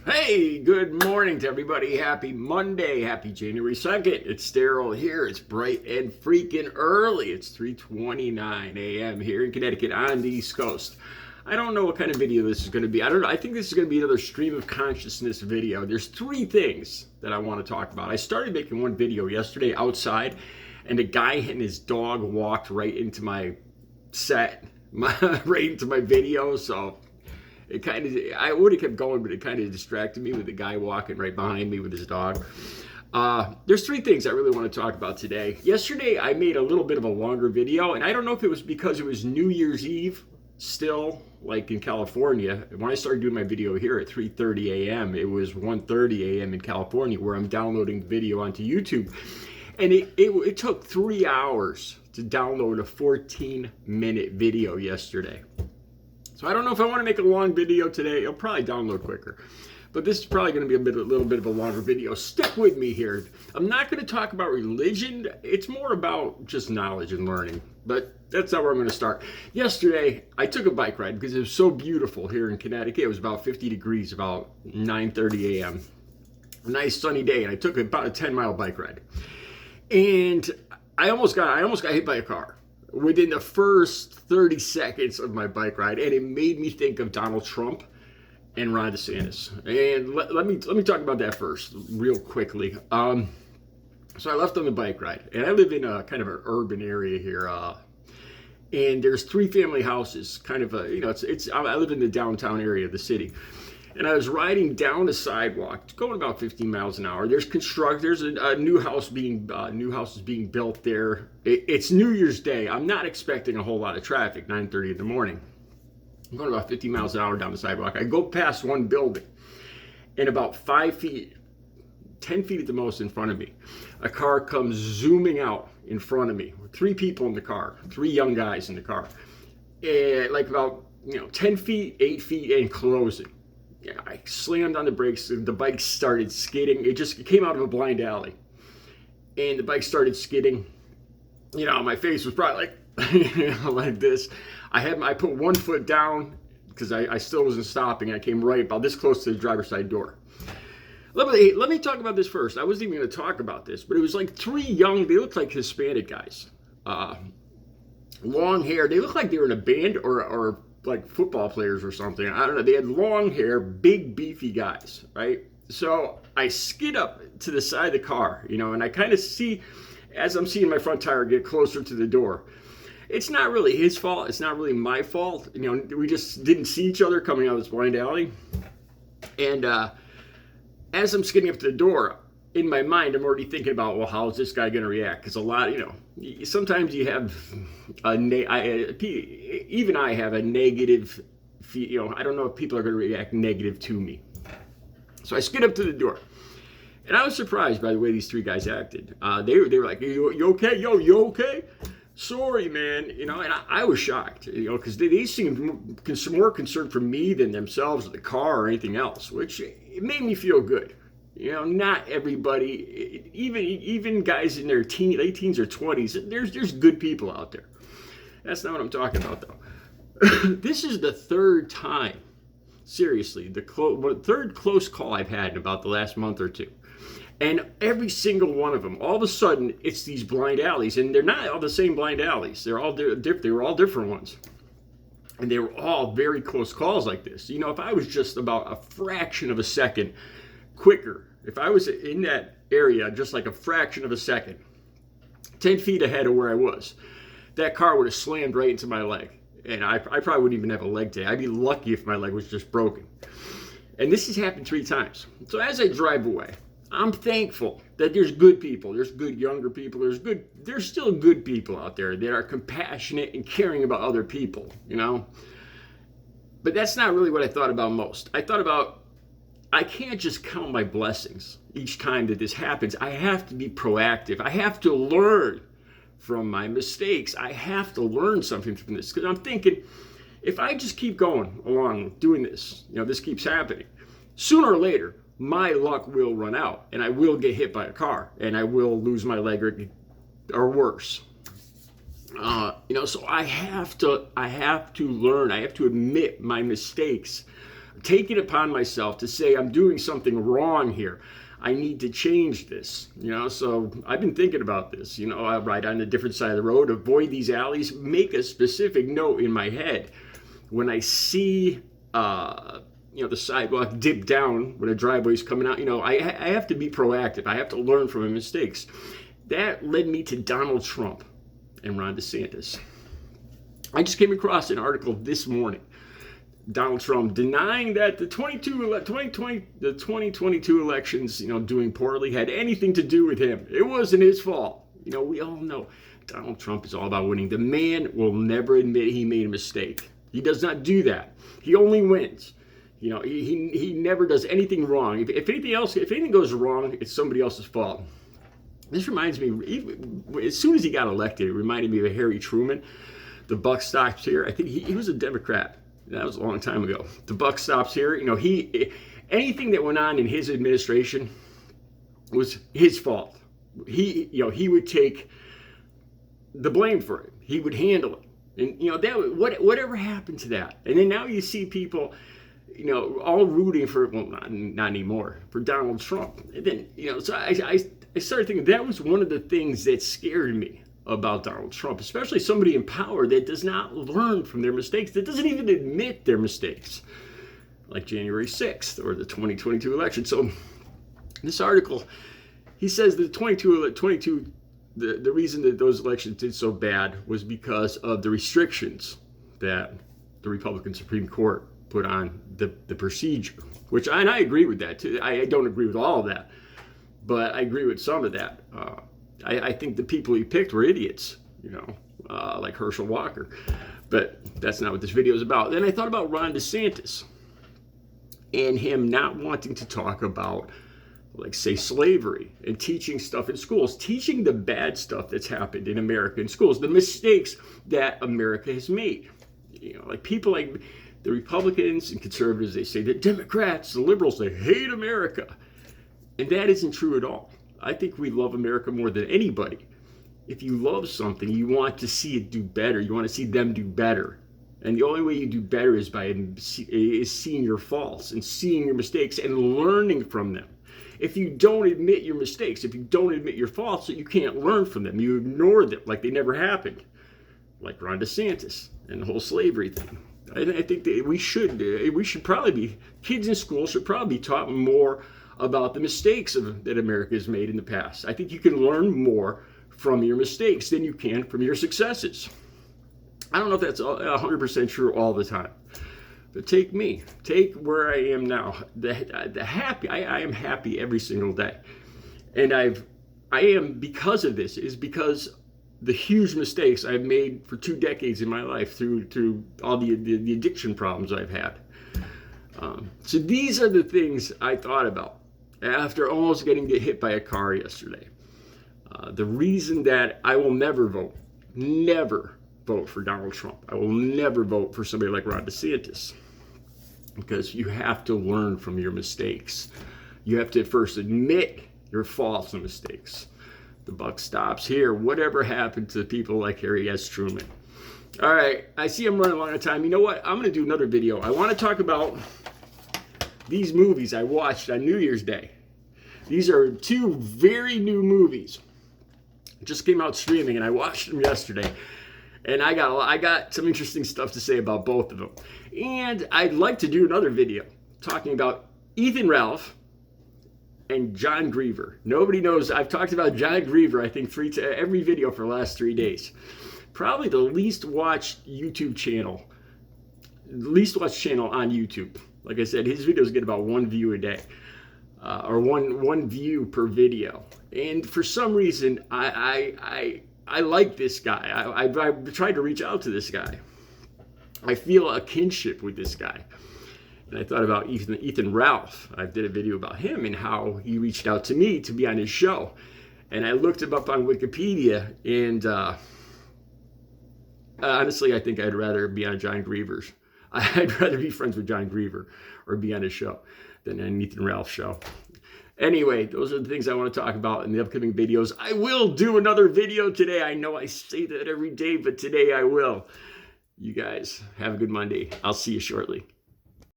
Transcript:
Hey, good morning to everybody. Happy Monday. Happy January 2nd. It's Daryl here. It's bright and freaking early. It's 3:29 a.m. here in Connecticut on the East Coast. I don't know what kind of video this is going to be. I don't know. I think this is going to be another stream of consciousness video. There's three things that I want to talk about. I started making one video yesterday outside, and a guy and his dog walked right into my set, right into my video. So it kind of, I would have kept going, but it kind of distracted me with the guy walking right behind me with his dog. There's three things I really want to talk about today. Yesterday, I made a little bit of a longer video, and I don't know if it was because it was New Year's Eve still, like in California. When I started doing my video here at 3:30 a.m., it was 1:30 a.m. in California, where I'm downloading the video onto YouTube. And it took 3 hours to download a 14-minute video yesterday. So I don't know if I want to make a long video today. It'll probably download quicker. But this is probably going to be a little bit of a longer video. Stick with me here. I'm not going to talk about religion. It's more about just knowledge and learning. But that's not where I'm going to start. Yesterday, I took a bike ride because it was so beautiful here in Connecticut. It was about 50 degrees, about 9:30 a.m. A nice sunny day, and I took about a 10-mile bike ride. And I almost got hit by a car within the first 30 seconds of my bike ride, and it made me think of Donald Trump and Ron DeSantis. And let me talk about that first, real quickly. So I left on the bike ride, and I live in a kind of an urban area here, and there's three family houses. Kind of I live in the downtown area of the city. And I was riding down the sidewalk, going about 15 miles an hour. There's a new house is being built there. It's New Year's Day. I'm not expecting a whole lot of traffic, 9:30 in the morning. I'm going about 50 miles an hour down the sidewalk. I go past one building, and about 5 feet, 10 feet at the most in front of me, a car comes zooming out in front of me. Three people in the car, three young guys in the car. And like about 10 feet, 8 feet, and closing. Yeah, I slammed on the brakes, and the bike started skidding. It came out of a blind alley, and the bike started skidding. My face was probably like, like this. I put one foot down because I still wasn't stopping. I came right about this close to the driver's side door. Let me talk about this first. I wasn't even going to talk about this, but it was like they looked like Hispanic guys. Long hair. They looked like they were in a band or like football players or something. I don't know. They had long hair, big, beefy guys, right? So I skid up to the side of the car, and I kind of see, as I'm seeing my front tire get closer to the door. It's not really his fault. It's not really my fault. We just didn't see each other coming out of this blind alley. And as I'm skidding up to the door, in my mind, I'm already thinking about, well, how is this guy going to react? Because sometimes you have even I have a negative, I don't know if people are going to react negative to me. So I skid up to the door. And I was surprised by the way these three guys acted. They were like, you okay? Yo, you okay? Sorry, man. And I was shocked, because they seemed more concerned for me than themselves or the car or anything else, which it made me feel good. Not everybody, even guys in their late teens or 20s, there's good people out there. That's not what I'm talking about, though. This is the third time, seriously, the third close call I've had in about the last month or two. And every single one of them, all of a sudden, it's these blind alleys. And they're not all the same blind alleys. They were all different ones. And they were all very close calls like this. If I was just about a fraction of a second quicker, if I was in that area just like a fraction of a second, 10 feet ahead of where I was, that car would have slammed right into my leg. And I probably wouldn't even have a leg today. I'd be lucky if my leg was just broken. And this has happened 3 times. So as I drive away, I'm thankful that there's good people. There's good younger people. There's still good people out there that are compassionate and caring about other people, But that's not really what I thought about most. I thought about, I can't just count my blessings each time that this happens. I have to be proactive. I have to learn from my mistakes. I have to learn something from this, because I'm thinking, if I just keep going along doing this, this keeps happening, sooner or later, my luck will run out, and I will get hit by a car, and I will lose my leg or worse. So I have to learn. I have to admit my mistakes take it upon myself to say I'm doing something wrong here. I need to change this, so I've been thinking about this. I'll ride on a different side of the road, avoid these alleys, make a specific note in my head. When I see, the sidewalk dip down when a driveway's coming out, I have to be proactive. I have to learn from my mistakes. That led me to Donald Trump and Ron DeSantis. I just came across an article this morning. Donald Trump denying that the 2022 elections, doing poorly had anything to do with him. It wasn't his fault. We all know Donald Trump is all about winning. The man will never admit he made a mistake. He does not do that. He only wins. He never does anything wrong. If anything goes wrong, it's somebody else's fault. This reminds me, as soon as he got elected, it reminded me of Harry Truman. The buck stops here. I think he was a Democrat. That was a long time ago. The buck stops here. Anything that went on in his administration was his fault. He would take the blame for it. He would handle it. And whatever happened to that? And then now you see people, all rooting for, well, not anymore, for Donald Trump. And then so I started thinking that was one of the things that scared me about Donald Trump, especially somebody in power that does not learn from their mistakes, that doesn't even admit their mistakes, like January 6th or the 2022 election. So this article, he says the the reason that those elections did so bad was because of the restrictions that the Republican Supreme Court put on the procedure, which I agree with that too. I don't agree with all of that, but I agree with some of that. I think the people he picked were idiots, like Herschel Walker. But that's not what this video is about. Then I thought about Ron DeSantis and him not wanting to talk about, like, say, slavery and teaching stuff in schools, teaching the bad stuff that's happened in America in schools, the mistakes that America has made. Like people like the Republicans and conservatives, they say that Democrats, the liberals, they hate America. And that isn't true at all. I think we love America more than anybody. If you love something, you want to see it do better. You want to see them do better. And the only way you do better is by seeing your faults and seeing your mistakes and learning from them. If you don't admit your mistakes, if you don't admit your faults, you can't learn from them. You ignore them like they never happened, like Ron DeSantis and the whole slavery thing. I think that we should probably be, kids in school should probably be taught more about the mistakes that America has made in the past. I think you can learn more from your mistakes than you can from your successes. I don't know if that's 100% true all the time, but take where I am now. I am happy every single day, and I am, because of this, is because the huge mistakes I've made for 2 decades in my life through all the addiction problems I've had. So these are the things I thought about after almost getting hit by a car yesterday. The reason that I will never vote for Donald Trump. I will never vote for somebody like Ron DeSantis, because you have to learn from your mistakes. You have to first admit your faults and mistakes. The buck stops here. Whatever happened to people like Harry S. Truman? All right, I see I'm running long on time. You know what? I'm going to do another video. I want to talk about these movies I watched on New Year's Day. These are 2 very new movies. Just came out streaming, and I watched them yesterday. And I got some interesting stuff to say about both of them. And I'd like to do another video talking about Ethan Ralph and John Griever. Nobody knows. I've talked about John Griever, I think, every video for the last 3 days. Probably the least watched channel on YouTube. Like I said, his videos get about 1 view a day, or one view per video. And for some reason, I like this guy. I've tried to reach out to this guy. I feel a kinship with this guy. And I thought about Ethan Ralph. I did a video about him and how he reached out to me to be on his show. And I looked him up on Wikipedia, and honestly, I think I'd rather be on John Griever's. I'd rather be friends with John Griever or be on his show than an Ethan Ralph show. Anyway, those are the things I want to talk about in the upcoming videos. I will do another video today. I know I say that every day, but today I will. You guys have a good Monday. I'll see you shortly.